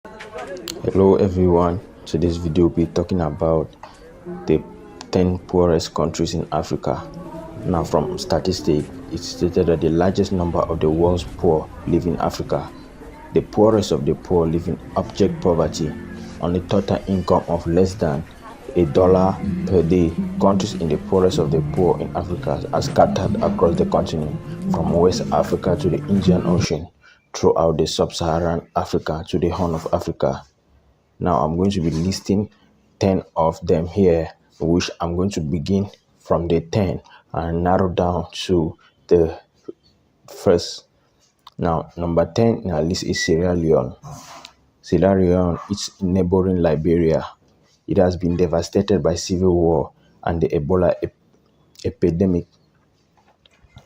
Hello everyone, today's video will be talking about the 10 poorest countries in Africa. Now from statistics, it's stated that the largest number of the world's poor live in Africa. The poorest of the poor live in abject poverty on a total income of less than $1 per day. Countries in the poorest of the poor in Africa are scattered across the continent, from West Africa to the Indian Ocean, throughout the sub-Saharan Africa to the Horn of Africa. Now I'm going to be listing 10 of them here, which I'm going to begin from the 10 and narrow down to the first. Now, number 10 in our list is Sierra Leone. Sierra Leone is neighboring Liberia. It has been devastated by civil war and the Ebola epidemic.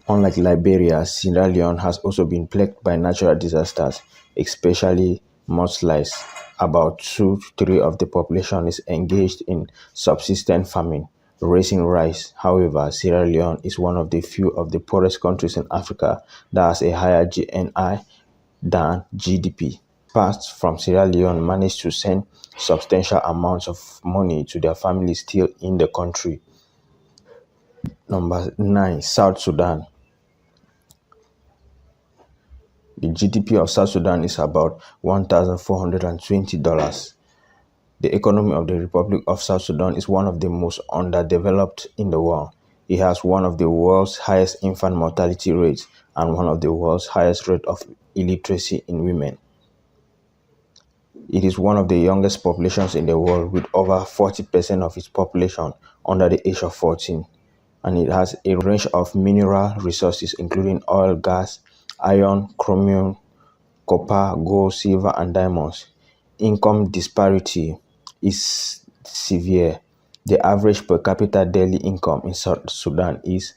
Unlike Liberia, Sierra Leone has also been plagued by natural disasters, especially mudslides. About 2/3 of the population is engaged in subsistence farming, raising rice. However, Sierra Leone is one of the few of the poorest countries in Africa that has a higher GNI than GDP. Past from Sierra Leone managed to send substantial amounts of money to their families still in the country. Number 9, South Sudan. The GDP of South Sudan is about $1,420. The economy of the Republic of South Sudan is one of the most underdeveloped in the world. It has one of the world's highest infant mortality rates and one of the world's highest rate of illiteracy in women. It is one of the youngest populations in the world, with over 40% of its population under the age of 14. And it has a range of mineral resources including oil, gas, iron, chromium, copper, gold, silver, and diamonds. Income disparity is severe. The average per capita daily income in South Sudan is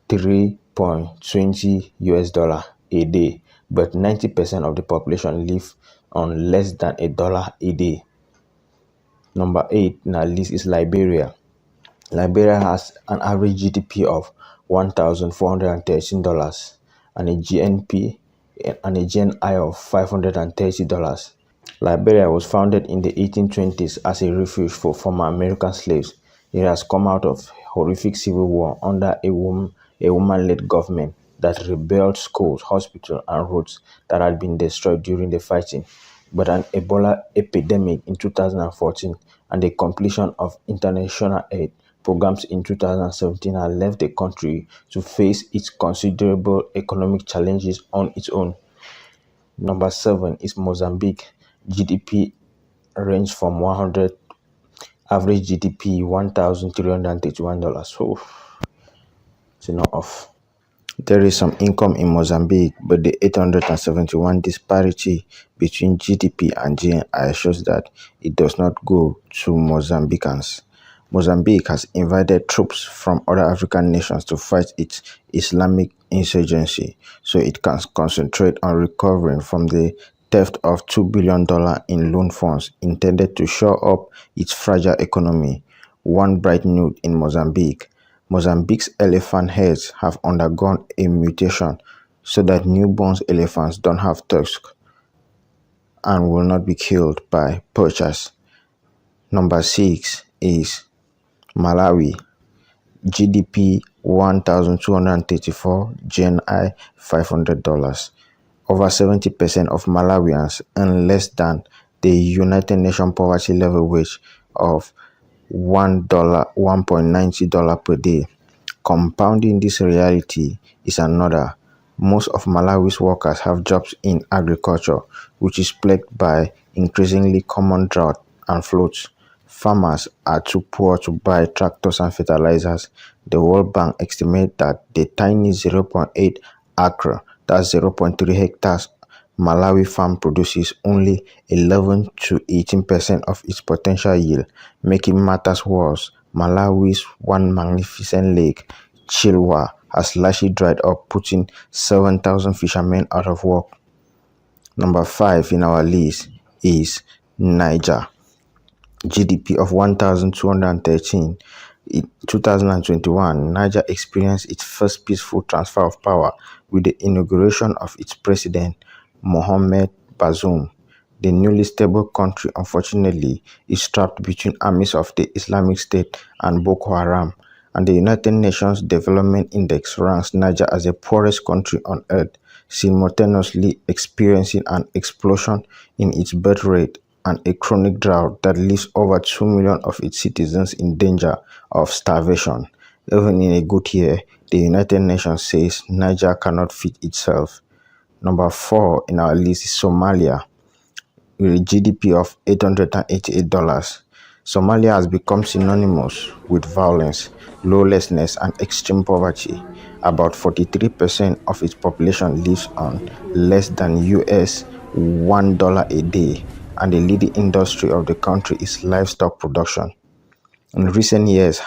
$3.20 a day, but 90% of the population live on less than $1 a day. Number 8 in our list is Liberia. Liberia has an average GDP of $1,413 and a GNP and a GNI of $530. Liberia was founded in the 1820s as a refuge for former American slaves. It has come out of horrific civil war under a woman-led government that rebuilt schools, hospitals, and roads that had been destroyed during the fighting. But an Ebola epidemic in 2014 and the completion of international aid programs in 2017 have left the country to face its considerable economic challenges on its own. Number 7 is Mozambique. GDP range from 100, average GDP $1,331. So it's enough. There is some income in Mozambique, but the 871 disparity between GDP and GNI shows that it does not go to Mozambicans. Mozambique has invited troops from other African nations to fight its Islamic insurgency, so it can concentrate on recovering from the theft of $2 billion in loan funds intended to shore up its fragile economy. One bright note in Mozambique's elephant heads have undergone a mutation so that newborn elephants don't have tusks and will not be killed by poachers. Number 6 is Malawi. GDP $1,234, GNI $500. Over 70% of Malawians earn less than the United Nations poverty level wage of $1.90 per day. Compounding this reality is another. Most of Malawi's workers have jobs in agriculture, which is plagued by increasingly common drought and floods. Farmers are too poor to buy tractors and fertilizers. The World Bank estimates that the tiny 0.8 acre, that's 0.3 hectares, Malawi farm produces only 11 to 18% of its potential yield. Making matters worse, Malawi's one magnificent lake, Chilwa, has largely dried up, putting 7,000 fishermen out of work. Number 5 in our list is Niger. GDP of 1,213. In 2021, Niger experienced its first peaceful transfer of power with the inauguration of its president, Mohamed Bazoum. The newly stable country, unfortunately, is trapped between armies of the Islamic State and Boko Haram, and the United Nations Development Index ranks Niger as the poorest country on earth, simultaneously experiencing an explosion in its birth rate and a chronic drought that leaves over 2 million of its citizens in danger of starvation. Even in a good year, the United Nations says Niger cannot feed itself. Number 4 in our list is Somalia, with a GDP of $888. Somalia has become synonymous with violence, lawlessness, and extreme poverty. About 43% of its population lives on less than US $1 a day, and the leading industry of the country is livestock production. In recent years,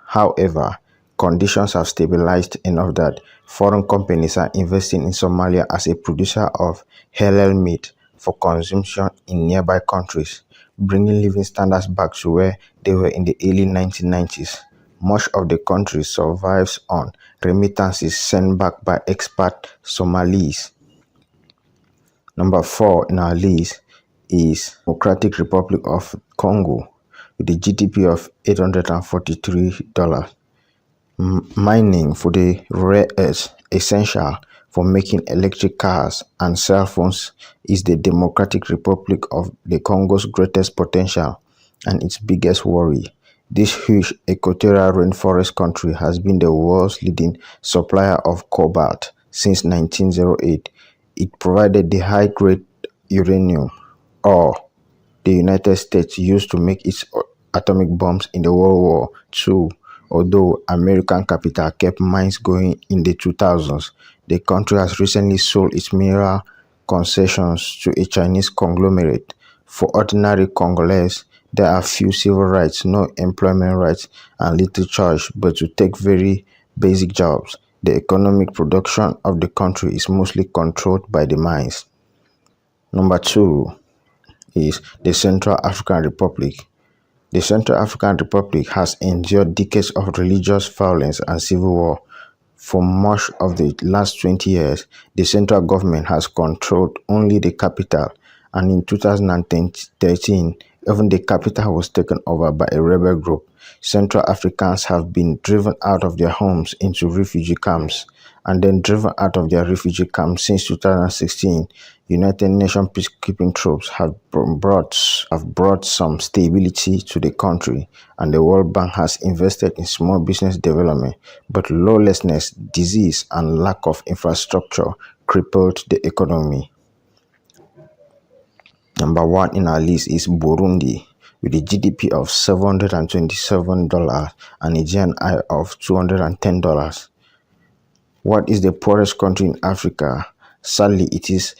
however, conditions have stabilized enough that foreign companies are investing in Somalia as a producer of halal meat for consumption in nearby countries, bringing living standards back to where they were in the early 1990s. Much of the country survives on remittances sent back by expat Somalis. Number 4 in our list is Democratic Republic of Congo, with a GDP of $843. Mining for the rare earths essential for making electric cars and cell phones is the Democratic Republic of the Congo's greatest potential and its biggest worry. This huge equatorial rainforest country has been the world's leading supplier of cobalt since 1908. It provided the high-grade uranium ore the United States used to make its atomic bombs in the World War II. Although American capital kept mines going in the 2000s, the country has recently sold its mineral concessions to a Chinese conglomerate. For ordinary Congolese, there are few civil rights, no employment rights, and little choice but to take very basic jobs. The economic production of the country is mostly controlled by the mines. Number 2 is the Central African Republic. The Central African Republic has endured decades of religious violence and civil war. For much of the last 20 years, the central government has controlled only the capital, and in 2013, even the capital was taken over by a rebel group. Central Africans have been driven out of their homes into refugee camps, and then driven out of their refugee camps since 2016. United Nations peacekeeping troops have brought some stability to the country, and the World Bank has invested in small business development, but lawlessness, disease, and lack of infrastructure crippled the economy. Number 1 in our list is Burundi, with a GDP of $727 and a GNI of $210. What is the poorest country in Africa? Sadly, it is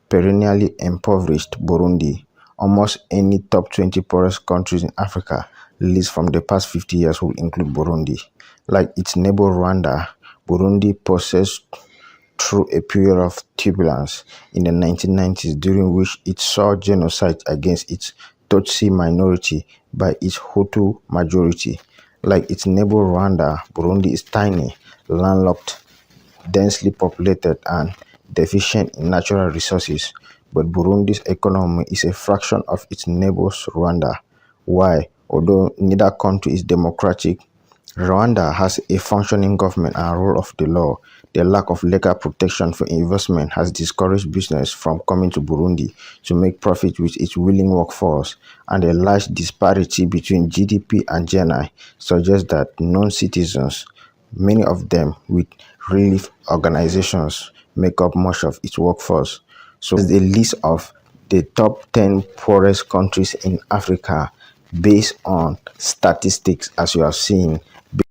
perennially impoverished Burundi. Almost any top 20 poorest countries in Africa list from the past 50 years will include Burundi. Like its neighbor Rwanda, Burundi passes through a period of turbulence in the 1990s, during which it saw genocide against its Tutsi minority by its Hutu majority. Like its neighbor Rwanda, Burundi is tiny, landlocked, densely populated, and deficient in natural resources. But Burundi's economy is a fraction of its neighbors Rwanda. Why? Although neither country is democratic, Rwanda has a functioning government and rule of the law. The lack of legal protection for investment has discouraged business from coming to Burundi to make profit with its willing workforce, and a large disparity between GDP and GNI suggests that non-citizens, many of them with relief organizations, make up much of its workforce. So the list of the top 10 poorest countries in Africa based on statistics, as you have seen.